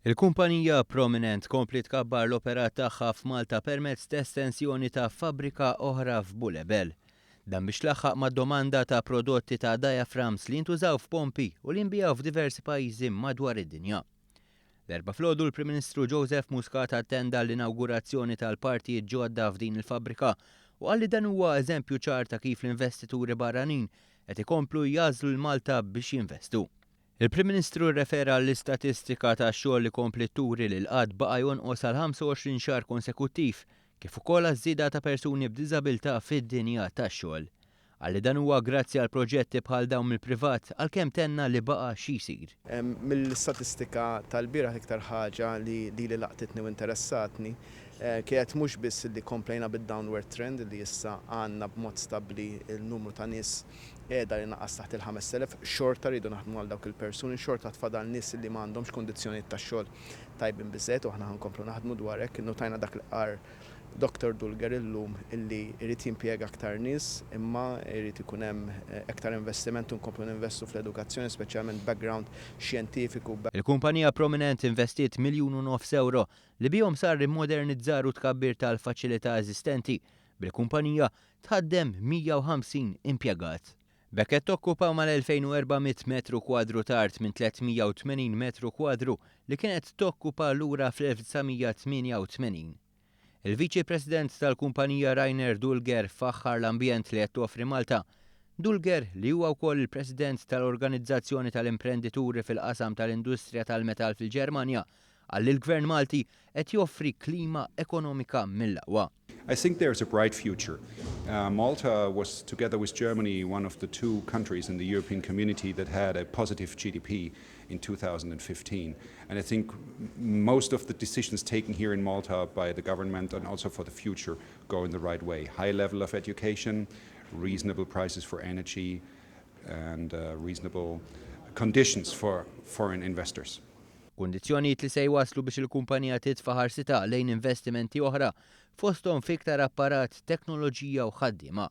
Il-kumpanija Prominent kompli tkabbar l-operat tagħha f'Malta permezz ta' estensjoni ta' fabbrika oħra f'Bulebel. Dan biex tlaħħaq mad-domanda ta' prodotti ta' diaphragms li ntużaw f'pompi u li nbijaw f'diversi pajjiżi madwar id-dinja. L-erba' filgħodu l-Prim-Ministru Joseph Muscat attenda l-inawgurazzjoni tal-partijiet ġodda f'din il-fabbrika u qal li dan huwa eżempju ċar ta' kif l-investituri barranin qed ikomplu jgħażlu l-Malta biex jinvestu. Il-Prim-Ministru rrefera l-istatistika tax-xogħol li kompli turi li l-qatt baqa' jonqos għal 25 xahar konsekuttiv kif ukoll għaż-żieda ta' persuni b'diżabilità fid-dinja tax-xogħol. Għalli dan huwa grazzi għal proġetti bħal dawn mill-privat għalkemm tenna li baqa' xi jsir. Mill-istatistika tal-bieraħ iktar ħaġa li laqtitni u interessatni kienet mhux biss li komplejna bid-downward trend li issa għandna b'mod stabbli il-numru ta' nies qiegħda li naqqas taħt il-5,000, xorta rridu naħdmu għal dawk il-persuni, xorta tfadal nies li m'għandhomx kundizzjonijiet tax-xogħol tajbin biżżejjed u aħna ħankomplu naħdmu dwar hekk. Innotajna dak l-qar Dr. Dulger illum illi jrid jimpjega aktar nies imma jrid ikun hemm aktar investiment u nkomplu ninvestu fl-edukazzjoni speċjalment background xjentifiku. Il-kumpanija Prominent investiet €1.5 miljun li bihom sar immodernizzar u tkabbir tal-faċilità eżistenti. Bil-kumpanija tħaddem 150 impjegat. B'hekk qed tokkupa mal-2400 metru kwadru tard minn 380 metru kwadru li kienet tokkupa lura fl-1988. Il-Viċi President tal-kumpanija Rainer Dulger faħħar l-ambjent li qed toffri Malta. Dulger li huwa wkoll il-President tal-Organizzazzjoni tal-Imprendituri fil-qasam tal-Industrija tal-Metall fil-Ġermanja qal li l-Gvern Malti qed joffri klima ekonomika mill-aqwa. I think there's a bright future. Malta was, together with Germany, one of the two countries in the European community that had a positive GDP in 2015. And I think most of the decisions taken here in Malta by the government and also for the future go in the right way. High level of education, reasonable prices for energy, and reasonable conditions for foreign investors. Kundizzjonijiet li se jwaslu biex il-kumpanija titfa' ħarsitha lejn investimenti oħra fosthom fiktar apparat, teknoloġija u ħaddiema.